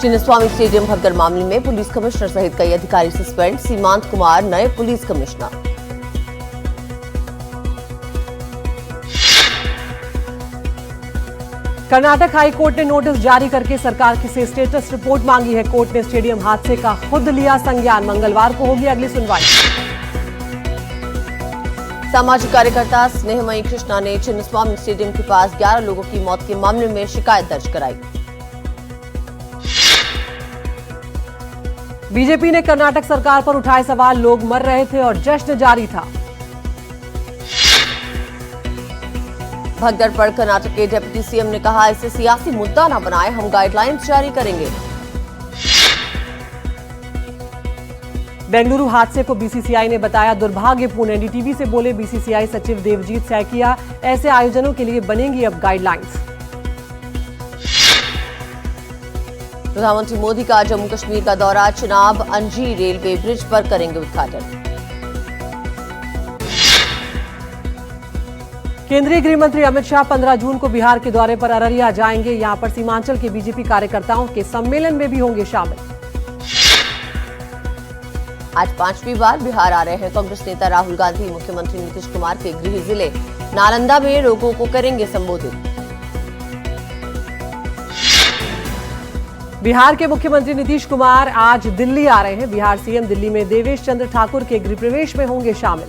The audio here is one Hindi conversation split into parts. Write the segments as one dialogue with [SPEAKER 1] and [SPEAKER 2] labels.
[SPEAKER 1] चिन्नस्वामी स्टेडियम भगदड़ मामले में पुलिस कमिश्नर सहित कई अधिकारी सस्पेंड, सीमांत कुमार नए police commissioner.
[SPEAKER 2] Karnataka high court ने नोटिस जारी करके सरकार से स्टेटस रिपोर्ट मांगी है। कोर्ट ने स्टेडियम हादसे का खुद लिया संज्ञान। मंगलवार को होगी अगली सुनवाई।
[SPEAKER 1] सामाजिक कार्यकर्ता स्नेहमयी कृष्णा ने चिन्नस्वामी स्टेडियम के पास 11 लोगों की मौत के मामले में शिकायत दर्ज कराई।
[SPEAKER 2] बीजेपी ने कर्नाटक सरकार पर उठाए सवाल, लोग मर रहे थे और जश्न जारी था।
[SPEAKER 1] भगदड़ पर कर्नाटक के डिप्टी सीएम ने कहा, इसे सियासी मुद्दा न बनाएं, हम गाइडलाइंस जारी करेंगे।
[SPEAKER 2] बेंगलुरु हादसे को बीसीसीआई ने बताया दुर्भाग्यपूर्ण। एनडीटीवी से बोले बीसीसीआई सचिव देवजीत सैकिया, ऐसे आयोजनों के लिए बनेंगी अब गाइडलाइंस।
[SPEAKER 1] प्रधानमंत्री मोदी का जम्मू कश्मीर का दौरा, चिनाब अंजी रेलवे ब्रिज पर करेंगे उद्घाटन।
[SPEAKER 2] केंद्रीय गृह मंत्री अमित शाह 15 जून को बिहार के दौरे पर अररिया जाएंगे। यहां पर सीमांचल के बीजेपी कार्यकर्ताओं के सम्मेलन में भी होंगे शामिल।
[SPEAKER 1] आज 5वीं बार बिहार आ रहे हैं कांग्रेस नेता राहुल गांधी। मुख्यमंत्री नीतीश कुमार के गृह जिले नालंदा में लोगों को करेंगे संबोधित।
[SPEAKER 2] बिहार के मुख्यमंत्री नीतीश कुमार आज दिल्ली आ रहे हैं। बिहार सीएम दिल्ली में देवेश चंद्र ठाकुर के गृह प्रवेश में होंगे शामिल।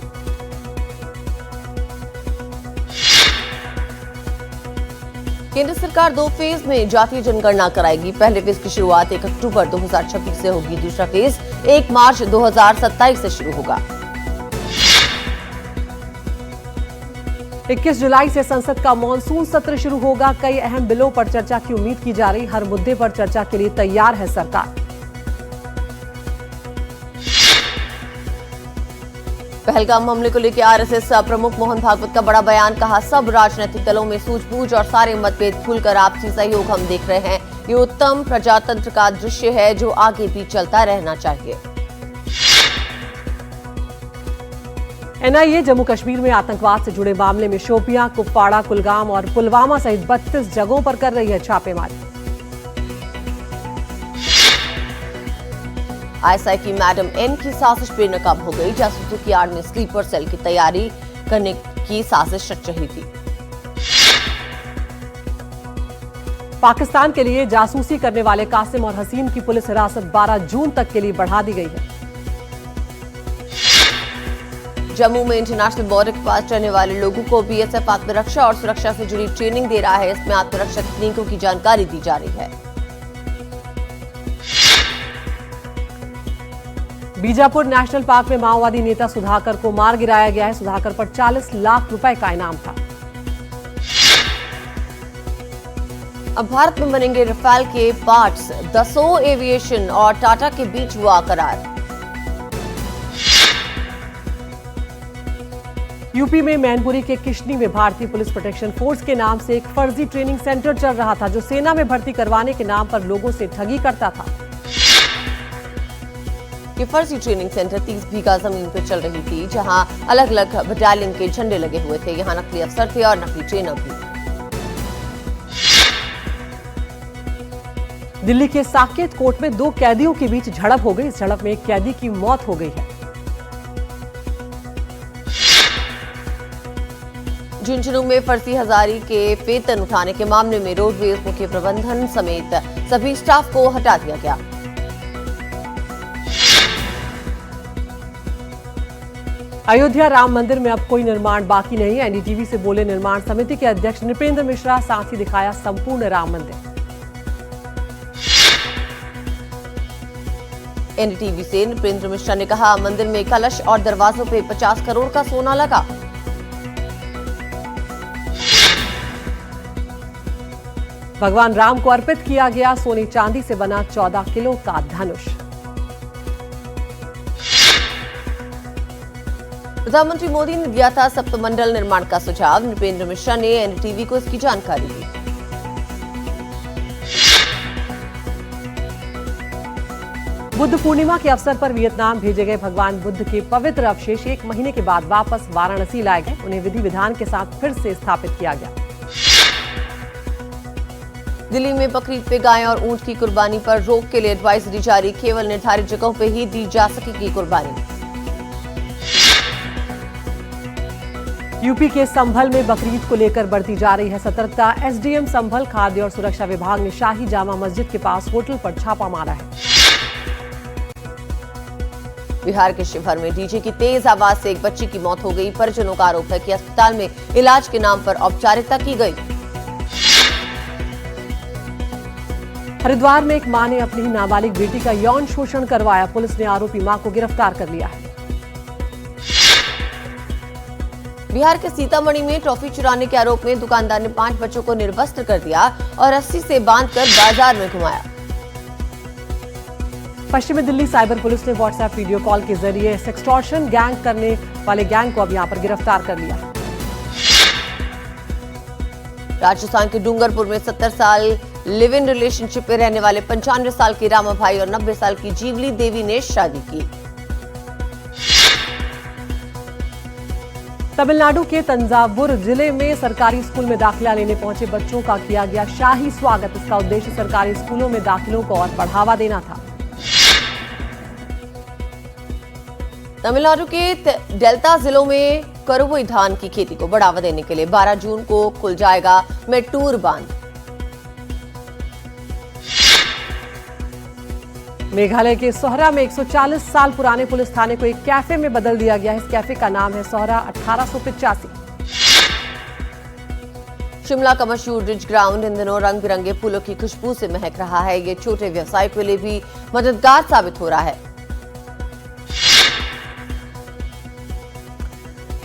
[SPEAKER 1] केंद्र सरकार 2 फेज में जातीय जनगणना कराएगी। पहले फेज की शुरुआत 1 अक्टूबर 2026 से होगी। दूसरा फेज 1 मार्च 2027 से शुरू होगा।
[SPEAKER 2] 21 जुलाई से संसद का मॉनसून सत्र शुरू होगा। कई अहम बिलों पर चर्चा की उम्मीद की जा रही। हर मुद्दे पर चर्चा के लिए तैयार है सरकार।
[SPEAKER 1] पहलगाम हमले को लेकर आरएसएस प्रमुख मोहन भागवत का बड़ा बयान, कहा सब राजनीतिक दलों में सूझबूझ और सारे मतभेद भूलकर आपसी सहयोग हम देख रहे हैं। ये उत्तम प्रजातंत्र का दृश्य है जो आगे भी चलता रहना चाहिए।
[SPEAKER 2] एनआईए जम्मू कश्मीर में आतंकवाद से जुड़े मामले में शोपियां, कुपवाड़ा, कुलगाम और पुलवामा सहित 32 जगहों पर कर रही है छापेमारी।
[SPEAKER 1] आईएसआई की मैडम एन की साजिश बेनकाब हो गई। जासूसों की आड़ में स्लीपर सेल की तैयारी करने की साजिश रच रही थी।
[SPEAKER 2] पाकिस्तान के लिए जासूसी करने वाले कासिम और हसीम की पुलिस हिरासत 12 जून तक के लिए बढ़ा दी गई है।
[SPEAKER 1] जम्मू में इंटरनेशनल बॉर्डर के पास रहने वाले लोगों को बीएसएफ आत्मरक्षा और सुरक्षा से जुड़ी ट्रेनिंग दे रहा है। इसमें आत्मरक्षा तकनीकों की जानकारी दी जा रही है।
[SPEAKER 2] बीजापुर नेशनल पार्क में माओवादी नेता सुधाकर को मार गिराया गया है। सुधाकर पर 40 लाख रुपए का इनाम था।
[SPEAKER 1] अब भारत में बनेंगे रफाल के पार्ट्स। दसों एविएशन और टाटा के बीच हुआ करार।
[SPEAKER 2] यूपी में मैनपुरी के किशनी में भारतीय पुलिस प्रोटेक्शन फोर्स के नाम से एक फर्जी ट्रेनिंग सेंटर चल रहा था, जो सेना में भर्ती करवाने के नाम पर लोगों से ठगी करता था।
[SPEAKER 1] ये फर्जी ट्रेनिंग सेंटर 30 बीघा जमीन पर चल रही थी, जहां अलग अलग बटालियन के झंडे लगे हुए थे। यहां नकली अफसर थे और नकली ट्रेनर भी।
[SPEAKER 2] दिल्ली के साकेत कोर्ट में 2 कैदियों के बीच झड़प हो गई। इस झड़प में एक कैदी की मौत हो गई है।
[SPEAKER 1] झुंझुनू में फर्जी हजारी के वेतन उठाने के मामले में रोडवेज मुख्य प्रबंधन समेत सभी स्टाफ को हटा दिया गया।
[SPEAKER 2] अयोध्या राम मंदिर में अब कोई निर्माण बाकी नहीं है। एनडीटीवी से बोले निर्माण समिति के अध्यक्ष नृपेंद्र मिश्रा, साथ ही दिखाया संपूर्ण राम मंदिर।
[SPEAKER 1] एनडीटीवी से नृपेंद्र मिश्रा ने कहा, मंदिर में कलश और दरवाजों पे 50 करोड़ का सोना लगा।
[SPEAKER 2] भगवान राम को अर्पित किया गया सोने चांदी से बना 14 किलो का धनुष।
[SPEAKER 1] प्रधानमंत्री मोदी ने दिया था सप्तमंडल निर्माण का सुझाव। नृपेंद्र मिश्रा ने एनडीटीवी को इसकी जानकारी दी।
[SPEAKER 2] बुद्ध पूर्णिमा के अवसर पर वियतनाम भेजे गए भगवान बुद्ध के पवित्र अवशेष 1 महीने के बाद वापस वाराणसी लाए गए। उन्हें विधि विधान के साथ फिर से स्थापित किया गया।
[SPEAKER 1] दिल्ली में बकरीद पे गाय और ऊंट की कुर्बानी पर रोक के लिए एडवाइजरी जारी, केवल निर्धारित जगहों पर ही दी जा सकेगी कुर्बानी।
[SPEAKER 2] यूपी के संभल में बकरीद को लेकर बढ़ती जा रही है सतर्कता। एसडीएम संभल, खाद्य और सुरक्षा विभाग ने शाही जामा मस्जिद के पास होटल पर छापा मारा है।
[SPEAKER 1] बिहार के शिवहर में डीजे की तेज आवाज से एक बच्ची की मौत हो गई। परिजनों का आरोप है कि अस्पताल में इलाज के नाम पर औपचारिकता की गई।
[SPEAKER 2] हरिद्वार में एक मां ने अपनी नाबालिग बेटी का यौन शोषण करवाया। पुलिस ने आरोपी मां को गिरफ्तार कर लिया है।
[SPEAKER 1] बिहार के सीतामढ़ी में टॉफी चुराने के आरोप में दुकानदार ने 5 बच्चों को निर्वस्त्र कर दिया और रस्सी से बांधकर बाजार में घुमाया।
[SPEAKER 2] पश्चिमी दिल्ली साइबर पुलिस ने व्हाट्सएप वीडियो कॉल के जरिए सेक्सटॉर्शन गैंग करने वाले गैंग को अब यहां पर गिरफ्तार कर लिया।
[SPEAKER 1] राजस्थान के डूंगरपुर में 70 साल लिव इन रिलेशनशिप में रहने वाले 95 साल की रामा भाई और 90 साल की जीवली देवी ने शादी की।
[SPEAKER 2] तमिलनाडु के तंजावुर जिले में सरकारी स्कूल में दाखिला लेने पहुंचे बच्चों का किया गया शाही स्वागत। इसका उद्देश्य सरकारी स्कूलों में दाखिलों को और बढ़ावा देना था।
[SPEAKER 1] तमिलनाडु के डेल्टा जिलों में करुवई धान की खेती को बढ़ावा देने के लिए 12 जून को खुल जाएगा मेट्टूर बांध।
[SPEAKER 2] मेघालय के सोहरा में 140 साल पुराने पुलिस थाने को एक कैफे में बदल दिया गया है। इस कैफे का नाम है सोहरा 1885।
[SPEAKER 1] शिमला का मशहूर रिज ग्राउंड इन दिनों रंग बिरंगे फूलों की खुशबू से महक रहा है। ये छोटे व्यवसाय के लिए भी मददगार साबित हो रहा है।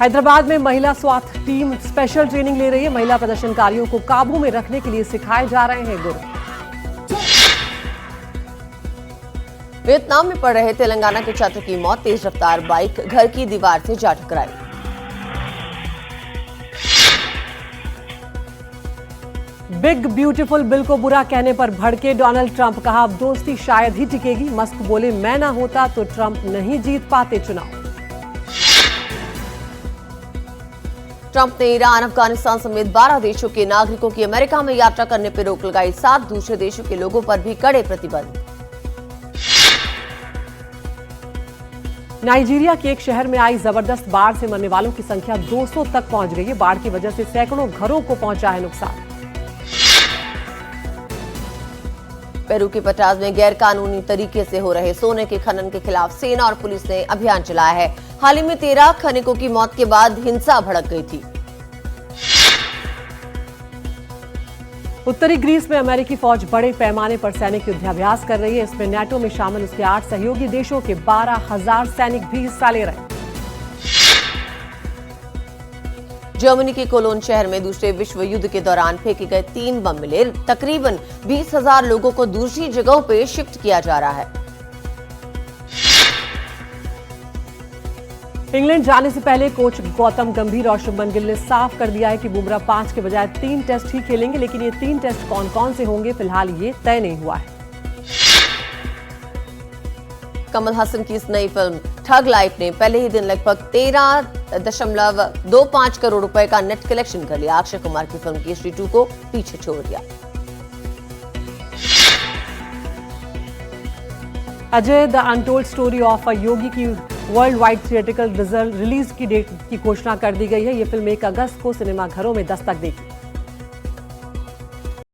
[SPEAKER 2] हैदराबाद में महिला स्वास्थ्य टीम स्पेशल ट्रेनिंग ले रही है। महिला प्रदर्शनकारियों को काबू में रखने के लिए सिखाए जा रहे हैं गुर।
[SPEAKER 1] वियतनाम में पढ़ रहे तेलंगाना के छात्र की मौत, तेज रफ्तार बाइक घर की दीवार से जा टकराई।
[SPEAKER 2] बिग ब्यूटीफुल बिल को बुरा कहने पर भड़के डोनाल्ड ट्रंप, कहा अब दोस्ती शायद ही टिकेगी। मस्क बोले मैं ना होता तो ट्रंप नहीं जीत पाते चुनाव।
[SPEAKER 1] ट्रंप ने ईरान, अफगानिस्तान समेत 12 देशों के नागरिकों की अमेरिका में यात्रा करने पर रोक लगाई। 7 दूसरे देशों के लोगों पर भी कड़े प्रतिबंध।
[SPEAKER 2] नाइजीरिया के एक शहर में आई जबरदस्त बाढ़ से मरने वालों की संख्या 200 तक पहुंच गई है। बाढ़ की वजह से सैकड़ों घरों को पहुंचा है नुकसान।
[SPEAKER 1] पेरू के पटाज में गैर कानूनी तरीके से हो रहे सोने के खनन के खिलाफ सेना और पुलिस ने अभियान चलाया है। हाल ही में 13 खनिकों की मौत के बाद हिंसा भड़क गई थी।
[SPEAKER 2] उत्तरी ग्रीस में अमेरिकी फौज बड़े पैमाने पर सैनिक युद्धाभ्यास कर रही है। इसमें नाटो में शामिल उसके 8 सहयोगी देशों के 12,000 सैनिक भी हिस्सा ले रहे हैं।
[SPEAKER 1] जर्मनी के कोलोन शहर में दूसरे विश्व युद्ध के दौरान फेंके गए 3 बम मिले। तकरीबन 20,000 लोगों को दूसरी जगहों पर शिफ्ट किया जा रहा है।
[SPEAKER 2] इंग्लैंड जाने से पहले कोच गौतम गंभीर और शुभमन गिल ने साफ कर दिया है कि बुमराह 5 के बजाय 3 टेस्ट ही खेलेंगे, लेकिन ये 3 टेस्ट कौन कौन से होंगे फिलहाल ये तय नहीं हुआ है।
[SPEAKER 1] कमल हसन की इस नई फिल्म ठग लाइफ ने पहले ही दिन लगभग 13.25 करोड़ रुपए का नेट कलेक्शन कर लिया। अक्षय कुमार की फिल्म केसरी 2 को पीछे छोड़ दिया।
[SPEAKER 2] Ajay the untold story of a yogi की वर्ल्ड वाइड थिएट्रिकल रिलीज की डेट की घोषणा कर दी गई है। ये फिल्म 1 अगस्त को सिनेमाघरों में दस्तक देगी।